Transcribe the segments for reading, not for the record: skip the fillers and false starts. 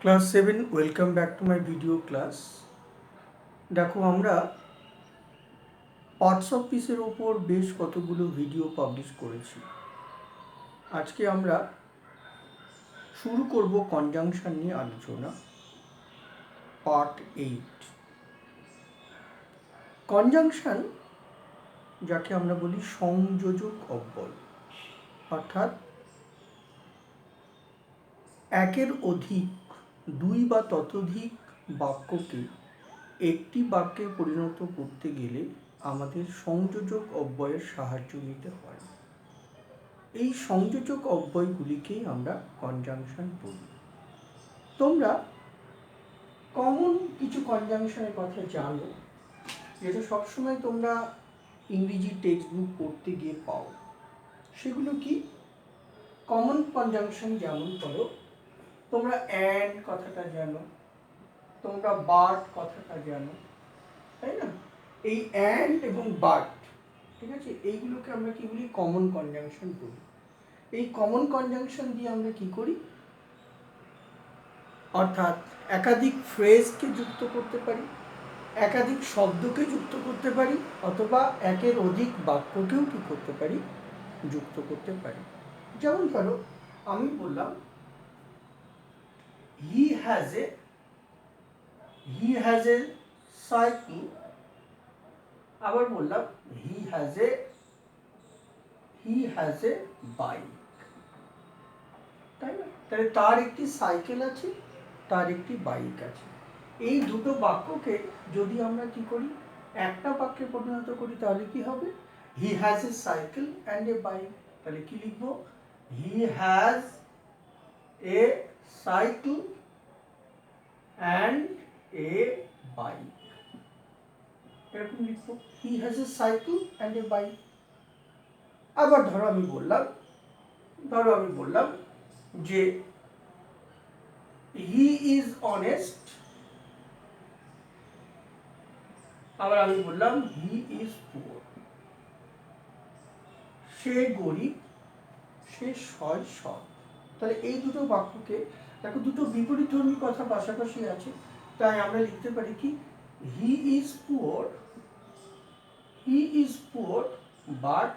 Class 7 welcome back to my video class. দেখো আমরা parts of পিসের ওপর বেশ কতগুলো ভিডিও পাবলিশ করেছি। আজকে আমরা শুরু করব কনজাংশন নিয়ে আলোচনা, পার্ট 8। কনজাংশন যাকে আমরা বলি সংযোজক অব্যয়, অর্থাৎ একের অধিক দুই বা ততোধিক বাক্যকে একটি বাক্যে পরিণত করতে গেলে আমাদের সংযোজক অব্যয়ের সাহায্য নিতে হয়। এই সংযোজক অব্যয়গুলিকেই আমরা কনজাংশন বলি। তোমরা কমন কিছু কনজাংশনের কথা জানো, যেটা সবসময় তোমরা ইংরেজি টেক্সট বুক পড়তে গিয়ে পাও। সেগুলো কি? কমন কনজাংশন যেমন করো, তোমরা অ্যান্ড কথাটা জানো, তোমরা বাট কথাটা জানো, তাই না? এই অ্যান্ড এবং বাট, ঠিক আছে, এইগুলোকে আমরা কি বলি? কমন কনজাংশন বলি। এই কমন কনজাংশন দিয়ে আমরা কি করি? অর্থাৎ একাধিক ফ্রেজকে যুক্ত করতে পারি, একাধিক শব্দকে যুক্ত করতে পারি, অথবা একের অধিক বাক্যকেও কি করতে পারি? যুক্ত করতে পারি। যেমন ধরো, আমি বললাম হি হ্যাজ এ সাইকেল, আবার বললাম হি হ্যাজ এ বাইক, তাই না? তাহলে তার একটি সাইকেল আছে, তার একটি বাইক আছে। এই দুটো বাক্যকে যদি আমরা কি করি? একটা বাক্যে পরিণত করি, তাহলে কি হবে? He has a cycle and a bike. তাহলে কি লিখবো? He has a cycle and a bike, এরকম লিখবো। He has a cycle and a bike. আবার ধরো আমি বললাম যে হি ইজ অনেস্ট, আবার আমি বললাম হি ইজ পুয়ার। সে গরিব, সে সয় সৎ। তাহলে এই দুটো বাক্যকে দেখো, দুটো বিপরীতধর্মী কথা পাশাপাশি আছে, তাই আমরা লিখতে পারি কি? He is poor but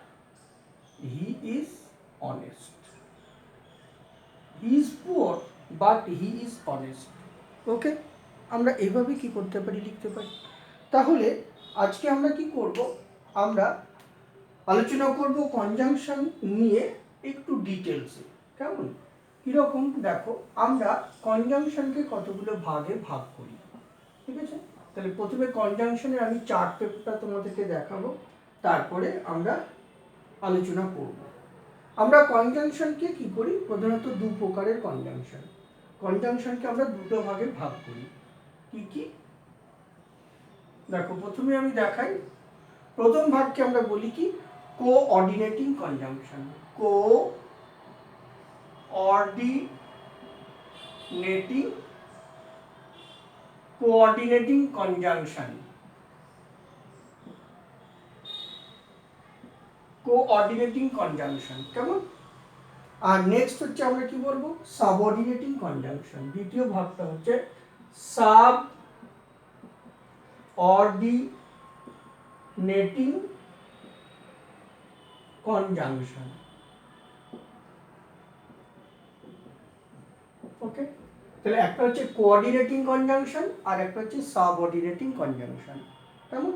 he is honest. He is poor but he is honest. Okay, আমরা এইভাবে কি করতে পারি? লিখতে পারি। তাহলে আজকে আমরা কি করব? আমরা আলোচনা করব কনজাংশন নিয়ে একটু ডিটেলসে। কেমন? কীরকম? দেখো, আমরা কনজাংশনকে কতগুলো ভাগে ভাগ করি, ঠিক আছে? তাহলে প্রথমে কনজাংশনের আমি চার্ট পেপারটা তোমাদেরকে দেখাবো, তারপরে আমরা আলোচনা করব। আমরা কনজাংশনকে কি করি? প্রধানত দু প্রকারের কনজাংশনকে আমরা দুটো ভাগে ভাগ করি। কি কি? দেখো, প্রথমে আমি দেখাই। প্রথম ভাগকে আমরা বলি কি? Coordinating conjunction. Coordinating conjunction. কেমন? আর নেক্সট হচ্ছে আমরা কি বলবো? Subordinating conjunction. দ্বিতীয় ভাগটা হচ্ছে সাবঅর্ডিনেটিং কনজাংশন। ওকে, তাহলে একটা হচ্ছে কোঅর্ডিনেটিং কনজাংশন আর একটা হচ্ছে সাবঅর্ডিনেটিং কনজাংশন। কেমন?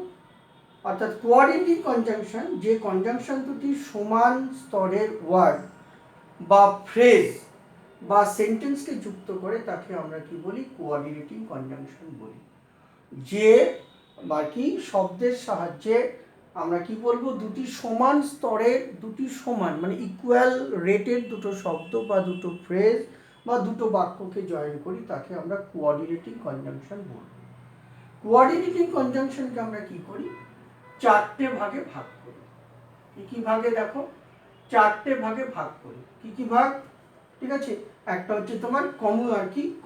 অর্থাৎ কোঅর্ডিনেটিং কনজাংশন, যে কনজাংশন দুটি সমান স্তরের ওয়ার্ড বা ফ্রেজ বা সেন্টেন্সকে যুক্ত করে, তাকে আমরা কি বলি? কোঅর্ডিনেটিং কনজাংশন বলি। যে বাকি শব্দের সাহায্যে আমরা কি বলবো? দুটি সমান স্তরের, দুটি সমান মানে ইকুয়াল রেটের দুটো শব্দ বা দুটো ফ্রেজ বা দুটো বাক্যকে জয়েন করি, তাকে আমরা কোঅর্ডিনেটিং কনজাংশন বলব। কোঅর্ডিনেটিং কনজাংশনকে আমরা কি করি? চারটে ভাগে ভাগ করি। কি কি ভাগে? দেখো, চারটে ভাগে ভাগ করি। কি কি ভাগ? ঠিক আছে, একটা হচ্ছে তোমার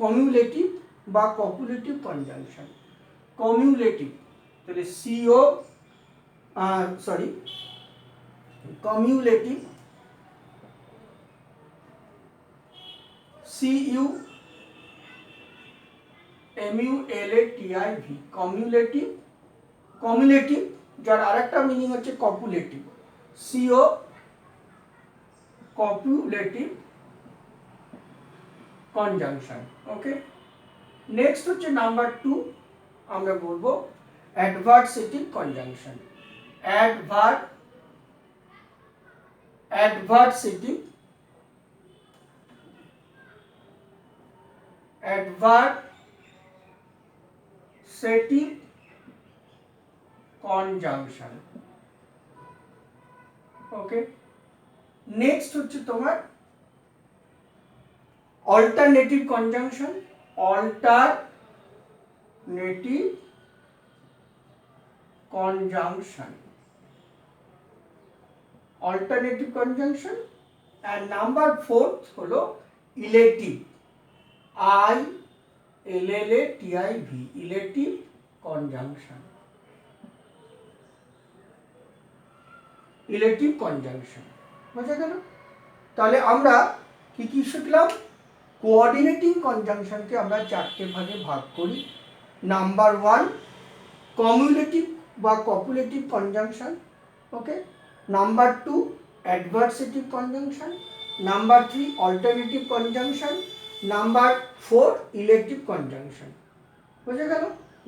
কমিউলেটিভ বা কপুলেটিভ কনজাংশন। কমিউলেটিভ, তাহলে কমিউলেটিভ, MULATIV, কমিউলেটিভ, কমিউলেটিভ, যার আরেকটা মিনিং হচ্ছে copulative, CO, copulative conjunction. Okay, next হচ্ছে নাম্বার 2, আমরা বলবো adversative conjunction. Adversative conjunction. Okay, next হচ্ছে তোমার alternative conjunction. Alternative conjunction, alternative conjunction. আর নাম্বার 4 হলো illative, ILLATIV, illative conjunction. Illative conjunction বোঝা গেল? তাহলে আমরা কি কি শিখলাম? কোঅর্ডিনেটিং কনজাংশনকে আমরা 4টে ভাগে ভাগ করি। নাম্বার 1 কমিউলেটিভ বা copulative conjunction. Okay, number 2 adversative conjunction, number 3 alternative conjunction, number 4 elective conjunction. বোঝা গেল?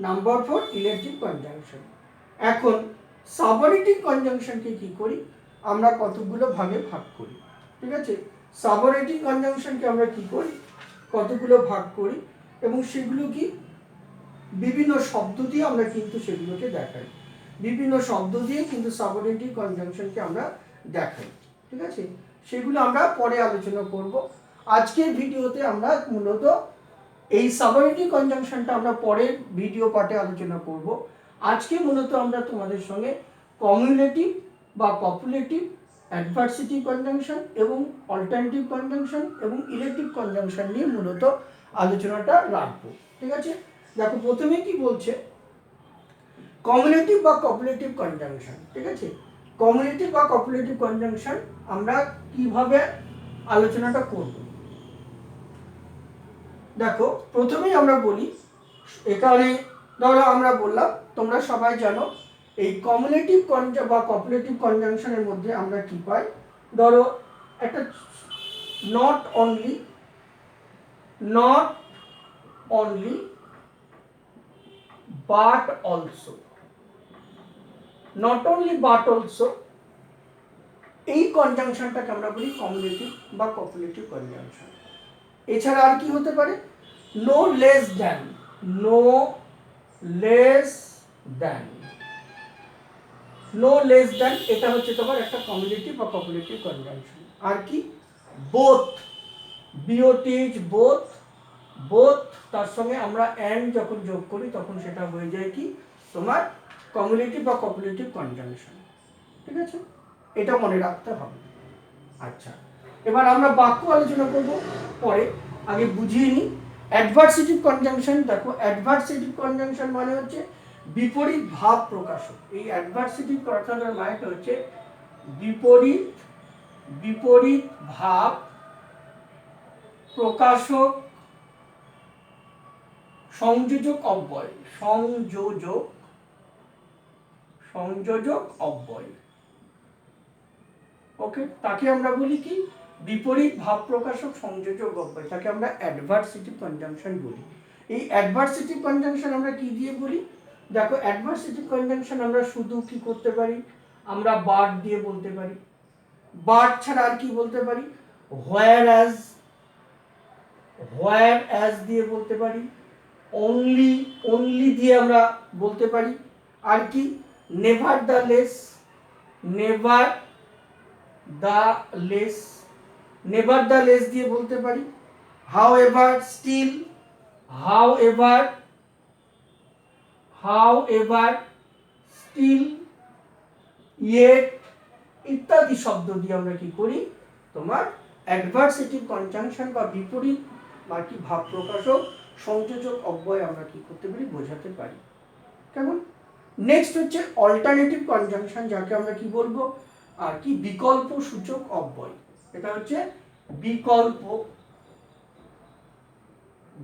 Number 4 elective conjunction. এখন সাবঅর্ডিনেটিভ কনজাংশনকে কি করি? আমরা কতগুলো ভাগে ভাগ করি, ঠিক আছে? সাবঅর্ডিনেটিভ কনজাংশনকে আমরা কি করি? কতগুলো ভাগ করি, এবং সেগুলো কি বিভিন্ন শব্দ দিয়ে আমরা কিন্তু সেগুলোকে দেখাই। বিভিন্ন শব্দ দিয়ে কিন্তু সাবঅর্ডিনেটিভ কনজাংশনকে আমরা দেখাই, ঠিক আছে? সেগুলো আমরা পরে আলোচনা করব। আজকের ভিডিওতে আমরা মূলত এই সাবঅর্ডিনেটিভ কনজাংশনটা আমরা পরের ভিডিও পার্টে আলোচনা করব। আজকে মূলত আমরা তোমাদের সঙ্গে কমিউলেটিভ বা কপুলেটিভ, অ্যাডভার্সেটিভ কনজাংশন এবং অল্টারনেটিভ কনজাংশন এবং ইলেকটিভ কনজাংশন নিয়ে মূলত আলোচনাটা রাখবো, ঠিক আছে? দেখো প্রথমে কি বলছে, কমিউলেটিভ বা কপুলেটিভ কনজাংশন, ঠিক আছে? কমিউলেটিভ বা কপুলেটিভ কনজাংশন আমরা কিভাবে আলোচনাটা করব? দেখো প্রথমেই আমরা বলি, এখানে ধরো আমরা বললাম, তোমরা সবাই জানো এই কমিউলেটিভ বা কপুলেটিভ কনজাংশনের মধ্যে আমরা কি পাই? ধরো একটা not only but also, not only but also, এই কনজাংশনটাকে আমরা বলি কমিউলেটিভ বা কপুলেটিভ কনজাংশন। এছাড়া আর কি হতে পারে? No less than, no less than, no less than, এটা হচ্ছে তোমার একটা কমিউলেটিভ বা কপুলেটিভ কনজাংশন। আর কি? বোথ, বিওটিজ, বোথ, বোথ, তার সঙ্গে আমরা অ্যান্ড যখন যোগ করি তখন সেটা হয়ে যায় কি তোমার কমিউলেটিভ বা কপুলেটিভ কনজাংশন, ঠিক আছে? এটা মনে রাখতে হবে। আচ্ছা, এবার আমরা বাক্য আলোচনা করব পরে, আগে বুঝিয়ে নিই অ্যাডভার্সেটিভ কনজাংশন। দেখো অ্যাডভার্সেটিভ কনজাংশন মানে হচ্ছে বিপরীত ভাব প্রকাশক। এই অ্যাডভার্সেটিভ কথাটার মানে হচ্ছে বিপরীত ভাব প্রকাশক সংযোজক অব্যয়, সংযোজক অব্যয়। ওকে, তাকে আমরা বলি কি? বিপরীত ভাব প্রকাশক সংযোজক অব্যয়, তাকে আমরা অ্যাডভার্সেটিভ কনজাংশন বলি। এই অ্যাডভার্সেটিভ কনজাংশন আমরা কি দিয়ে বলি? দেখো অ্যাডভার্সেটিভ কনজাংশন আমরা শুধু কি করতে পারি? আমরা বাট দিয়ে বলতে পারি। বাট ছাড়া আর কি বলতে পারি? হোয়ার অ্যাজ দিয়ে বলতে পারি। অনলি দিয়ে আমরা বলতে পারি। আর কি? নেভারদালেস দিয়ে বলতে পারি। হাউএভার, স্টিল, স্টিল, ইয়েট ইত্যাদি শব্দ দিয়ে আমরা কি করি? তোমার অ্যাডভার্সেটিভ কনজাংশন বা বিপরীত বা কি ভাব প্রকাশক সংযোজক অব্যয় আমরা কি করতে পারি? বোঝাতে পারি। কেমন? নেক্সট হচ্ছে অল্টারনেটিভ কনজাংশন, যাকে আমরা কি বলবো? আর কি? বিকল্প সূচক অব্যয়। এটা হচ্ছে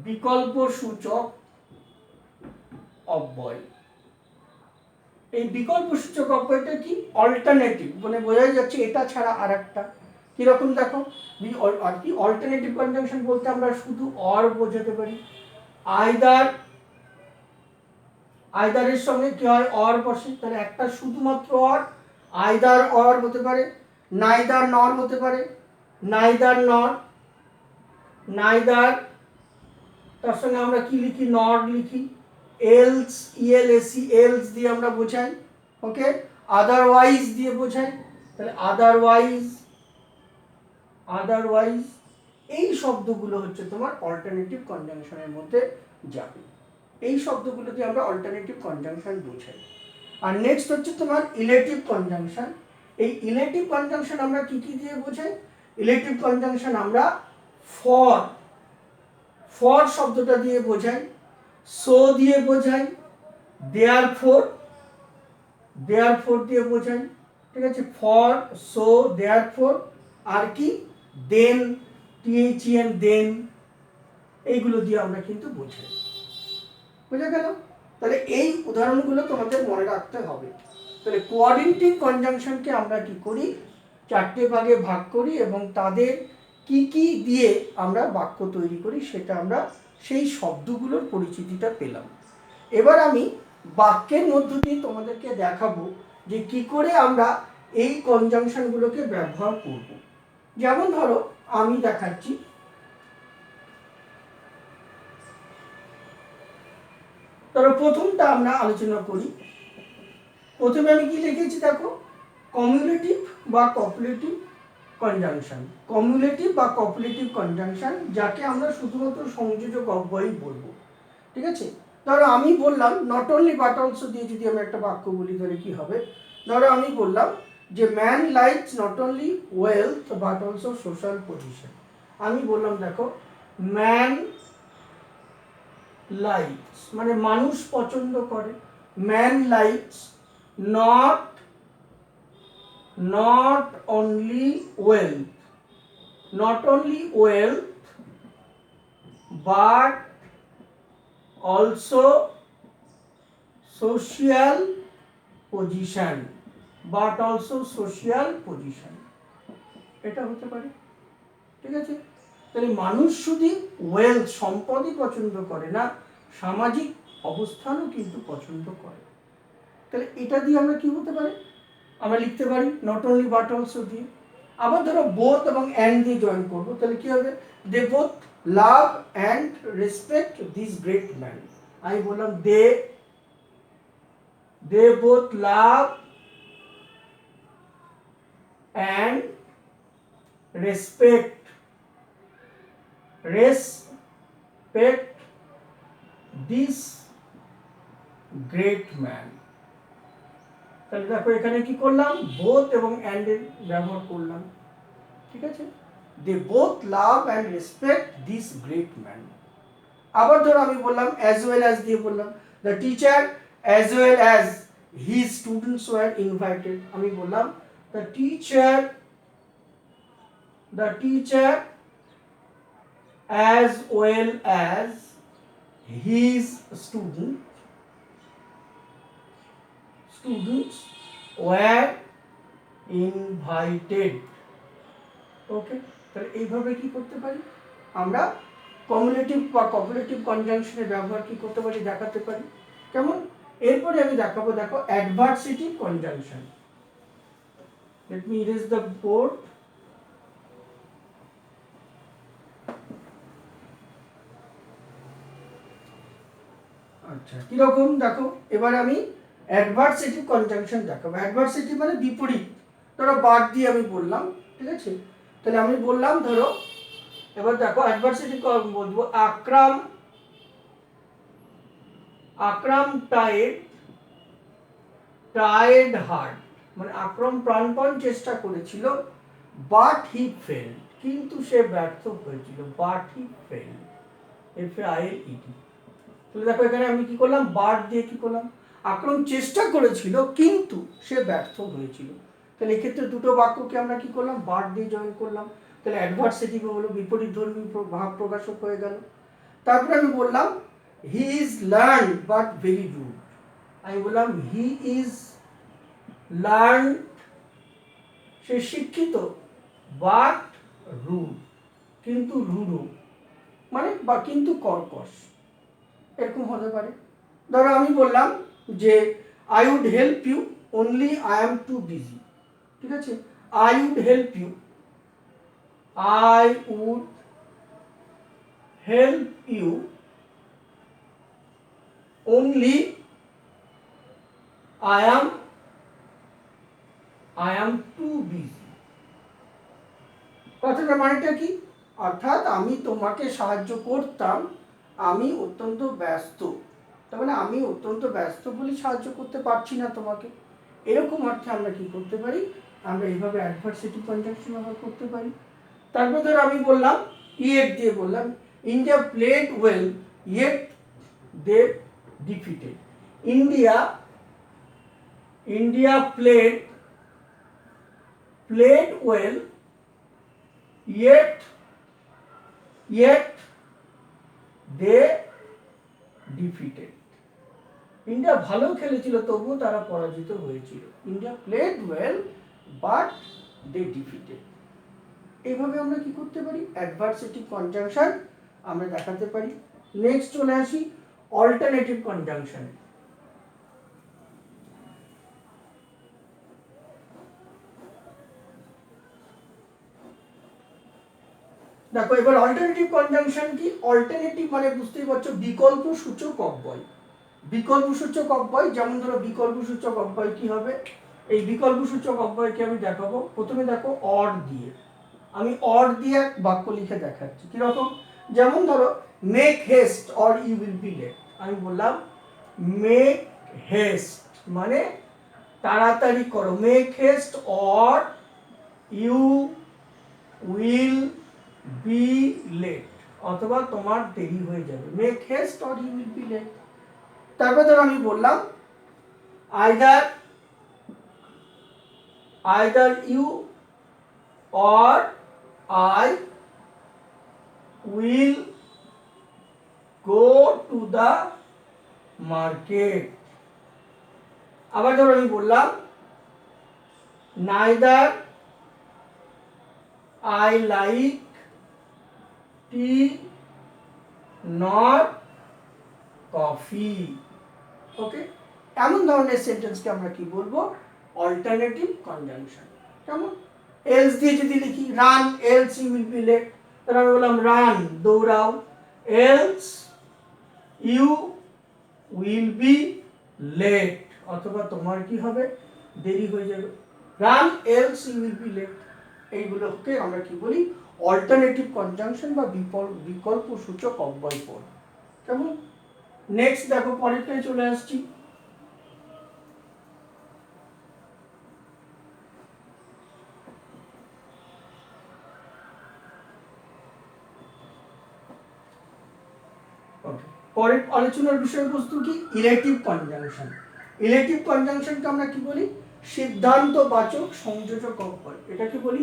বিকল্প সূচক অব্যয়। এই বিকল্প সূচক অব্যয়টা কি? অল্টারনেটিভ, মানে বোঝাই যাচ্ছে এটা ছাড়া আর একটা। কিরকম দেখো, আর কি অল্টারনেটিভ কনজাংশন বলতে আমরা শুধু অর বোঝাতে পারি। আইদার, আইদারের সঙ্গে কি হয়? অর বসে, তাহলে একটা শুধুমাত্র অর, আইদার অর হতে পারে, নাইদার নর হতে পারে, নাইদার নর, নাইদার, তার সঙ্গে আমরা কি লিখি? নর লিখি। এলস, ইএলএসি, এলস দিয়ে আমরা বোঝাই। ওকে, আদারওয়াইজ দিয়ে বোঝাই, তাহলে আদারওয়াইজ, আদারওয়াইজ, এই শব্দগুলো হচ্ছে তোমার অল্টারনেটিভ কনজাংশনের মধ্যে যাবে। এই শব্দগুলো দিয়ে আমরা অল্টারনেটিভ কনজাংশন বোঝাই। আর নেক্সট হচ্ছে তোমার ইলেটিভ কনজাংশন। এই ইলেটিভ কনজাংশন আমরা কি কি দিয়ে বোঝাই? ইলেটিভ কনজাংশন আমরা ফর, ফর শব্দটা দিয়ে বোঝাই, সো দিয়ে বোঝাই, দেয়ারফর, দেয়ারফর দিয়ে বোঝাই, ঠিক আছে? ফর, সো, দেয়ারফর, আর কি দেন, টিএইচএন, দেন, এইগুলো দিয়ে আমরা কিন্তু বোঝাই। বুঝা গেল? তাহলে এই উদাহরণগুলো তোমাদের মনে রাখতে হবে। তাহলে কোঅর্ডিনেটিং কনজাংশনকে আমরা কি করি? চারটে ভাগে ভাগ করি এবং তাদের কি কি দিয়ে আমরা বাক্য তৈরি করি সেটা আমরা সেই শব্দগুলোর পরিচিতিটা পেলাম। এবার আমি বাক্যের মধ্য দিয়ে তোমাদেরকে দেখাবো যে কি করে আমরা এই কনজাংশনগুলোকে ব্যবহার করব। যেমন ধরো আমি দেখাচ্ছি, ধরো প্রথমটা আমরা আলোচনা করি। প্রথমে আমি কি লিখেছি দেখো, কমিউলেটিভ বা কপুলেটিভ কনজাংশন। কমিউলেটিভ বা কপুলেটিভ কনজাংশন, যাকে আমরা শুধুমাত্র সংযোজক অব্যয়ই বলবো, ঠিক আছে? ধরো আমি বললাম নট অনলি বাট অলসো দিয়ে যদি আমি একটা বাক্য বলি, তাহলে কি হবে? ধরো আমি বললাম যে man likes not only wealth but also social position. আমি বললাম দেখো, ম্যান লাইকস মানে মানুষ পছন্দ করে, man likes not, not only wealth, not only wealth but also social position, but also social position, এটা হতে পারে, ঠিক আছে? তাহলে মানুষ শুধু ওয়েলথ সম্পদই পছন্দ করে না, সামাজিক অবস্থানও কিন্তু পছন্দ করে। তাহলে এটা দিয়ে আমরা কি হতে পারে? আমরা লিখতে পারি নট অনলি বাট অলসো দিয়ে। আবার ধরো বোথ এবং অ্যান্ড দিয়ে জয়েন করবো, তাহলে কি হবে? They both love and respect this great man. আমি বললাম they both love and respect, respect this great man. তাহলে দেখো এখানে কি করলাম? বোথ এবং অ্যান্ড এর ব্যবহার করলাম, ঠিক আছে? They both love and respect this great man. আবার ধরো আমি বললাম অ্যাজ ওয়েল অ্যাজ দিয়ে বললাম, the teacher as well as his students were invited. আমি বললাম the teacher as well as his students were invited. Okay, তাহলে এইভাবে কি করতে পারি? আমরা কমিউলেটিভ বা কপুলেটিভ কনজাংশনের ব্যবহার কি করতে পারি? দেখাতে পারি। কেমন? এরপরে আমি দেখাবো, দেখো adversative conjunction. Let me erase the board. আচ্ছা, কিরকম দেখো, এবার আমি অ্যাডভার্সেটিভ কনজাংশন দেখাবো। অ্যাডভার্সেটিভ মানে বিপরীত। ধরো বাদ দিয়ে আমি বললাম, ঠিক আছে? তাহলে আমি বললাম ধরো, এবার দেখো অ্যাডভার্সেটিভ বলবো আকরাম টায়েড হার্ট, মানে আকরাম প্রাণপণ চেষ্টা করেছিল, বাট হি ফেল্ড, কিন্তু সে ব্যর্থ হয়েছিল। But he failed, FAILED। তাহলে দেখো এখানে আমি কি করলাম? বাট দিয়ে কি করলাম? আকরাম চেষ্টা করেছিল কিন্তু সে ব্যর্থ হয়েছিল। তাহলে এক্ষেত্রে দুটো বাক্যকে আমরা কি করলাম? বাট দিয়ে জয়েন করলাম। তাহলে অ্যাডভার্সেটিভ হলো বিপরীত ধর্মী ভাব প্রকাশক হয়ে গেল। তারপরে আমি বললাম he is learn but very rude. আমি বললাম হি ইজ লার্ন, সে শিক্ষিত, বাট রুড, কিন্তু রুড়ো, মানে বা কিন্তু কর্কশ, এরকম হতে পারে। ধরো আমি বললাম যে I would help you only I am too busy, ঠিক আছে, I would help you, I would help you only I am too busy. কথাটা মানেটা কি? অর্থাৎ আমি তোমাকে সাহায্য করতাম, আমি অত্যন্ত ব্যস্ত, তার মানে আমি অত্যন্ত ব্যস্ত বলে সাহায্য করতে পারছি না তোমাকে, এরকম অর্থে আমরা কি করতে পারি, আমরা এইভাবে অ্যাডভার্সেটিভ কনজাংশন ব্যবহার করতে পারি। তারপর ধর আমি বললাম ইয়েট দিয়ে বললাম India played well yet they defeated. India played well yet they defeated. India ভালো খেলেছিল তবুও তারা পরাজিত হয়েছিল। India played well but they defeated। এইভাবে আমরা কি করতে পারি, অ্যাডভার্সেটিভ কনজাংশন আমরা দেখাতে পারি। নেক্সট চলে আসি অল্টারনেটিভ কনজাংশন। দেখো এবার অল্টারনেটিভ কনজাংশন কি, অল্টারনেটিভ মানে বুঝতেই পারছো বিকল্প সূচক অব্যয়। বিকল্প সূচক অব্যয়, যেমন ধরো বিকল্প সূচক অব্যয় কি হবে, এই বিকল্প সূচক অব্যয়কে আমি দেখাবো। প্রথমে দেখো অর দিয়ে, আমি অর দিয়ে এক বাক্য লিখে দেখাচ্ছি কিরকম, যেমন ধরো make haste or you will be late. আমি বললাম মেক হেস্ট মানে তাড়াতাড়ি করো, make haste or you will be late, অথবা তোমার দেরি হয়ে যাবে, make haste or you will be late. তারপর ধরো আমি বললাম either you or I will go to the market. আবার ধরো আমি বললাম neither I like tea not coffee. Okay, এমন ধরনের সেন্টেন্সকে আমরা কি বলবো, অল্টারনেটিভ কনজাংশন। কেমন, এলস দিয়ে যদি লিখি run else you will be late, তাহলে আমি বললাম রান দৌড়াও, else you will be late, অথবা তোমার কি হবে, দেরি হয়ে যাবে, run else you will be late. এইগুলোকে আমরা কি বলি, অল্টারনেটিভ কনজাংশন বা বিকল্প সূচক অব্যয় পদ। কেমন, নেক্সট দেখো পরেরটায় চলে আসছি। পরের আলোচনার বিষয়বস্তু কি, ইলেটিভ কনজাংশন। ইলেটিভ কনজাংশনকে আমরা কি বলি, সিদ্ধান্তবাচক সংযোজক অব্যয়। এটাকে বলি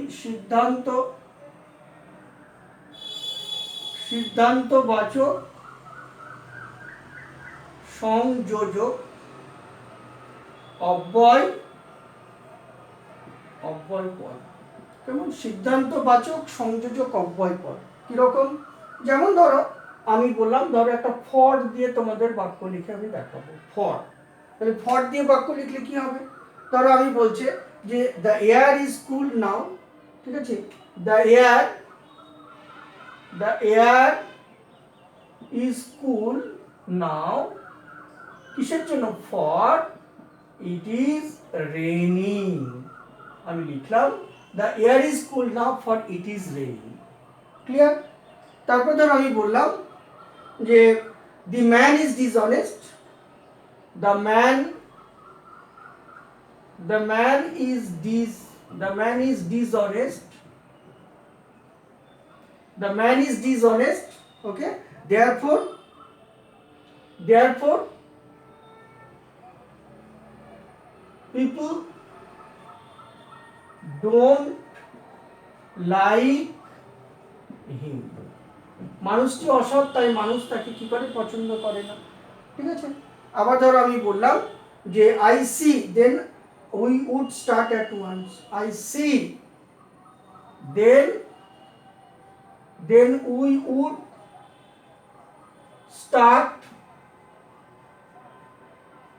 সিদ্ধান্তবাচক সংযোজক অব্যয় পদ। কেমন, সিদ্ধান্তবাচক সংযোজক অব্যয় পদ কিরকম, যেমন ধরো আমি বললাম, ধরো একটা ফর দিয়ে তোমাদের বাক্য লিখে আমি দেখাবো, ফর, তাহলে ফর দিয়ে বাক্য লিখলে কি হবে, ধরো আমি বলছে যে দ্য এয়ার ইজ কুল নাও, ঠিক আছে, দ্য এয়ার ইজ কুল নাও, কিসের জন্য, ফর ইট ইজ রেইনিং। আমি লিখলাম the air is cool now for it is raining. Clear. তারপর ধর আমি বললাম যে the man is dishonest, the man is dishonest, okay, therefore people don't like him। মানুষটি অসৎ, তাই মানুষ তাকে কি করে, পছন্দ করে না। ঠিক আছে, আবার ধরো আমি বললাম যে I see, then we would start at once. I see, then we would start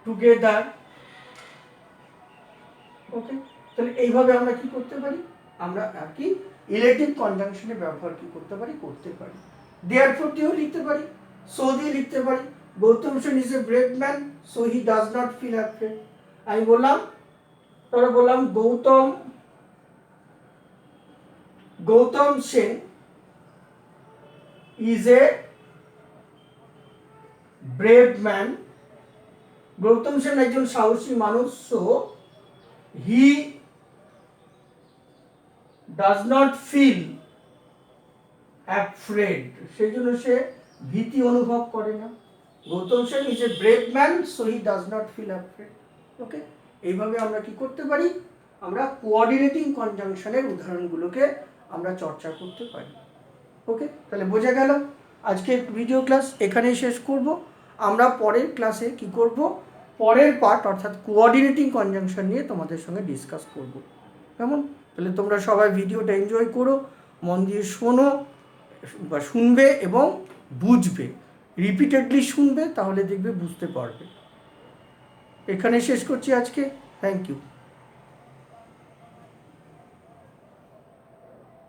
together. Okay, তাহলে এইভাবে আমরা কি করতে পারি, আমরা কি ইলেটিভ কনজাংশনে ব্যবহার কি করতে পারি, দেয়ারফর দিয়েও লিখতে পারি, সো দিয়ে লিখতে পারি। Gautam Sen is a brave man, so he does not feel afraid. আমি বললাম, তাহলে বললাম Gautam Sen is a brave man, Gautam Sen একজন সাহসী মানুষ, so he does not feel afraid, সেই জন্য সে ভীতি অনুভব করে না। Gautam Sen is a brave man, so he does not feel afraid. Okay, এইভাবে আমরা কি করতে পারি, আমরা কোঅর্ডিনেটিং কনজাংশনের উদাহরণগুলোকে আমরা চর্চা করতে পারি। ওকে, তাহলে বোঝা গেল। আজকের ভিডিও ক্লাস এখানেই শেষ করব। আমরা পরের ক্লাসে কি করব, পরের পার্ট অর্থাৎ কোঅর্ডিনেটিং কনজাংশন নিয়ে তোমাদের সঙ্গে ডিসকাস করব। কেমন? তাহলে তোমরা সবাই ভিডিওটা এনজয় করো, মন দিয়ে শোনো বা শুনবে এবং বুঝবে, রিপিটেডলি শুনবে, তাহলে দেখবে বুঝতে পারবে। এখানে শেষ করছি আজকে। Thank you.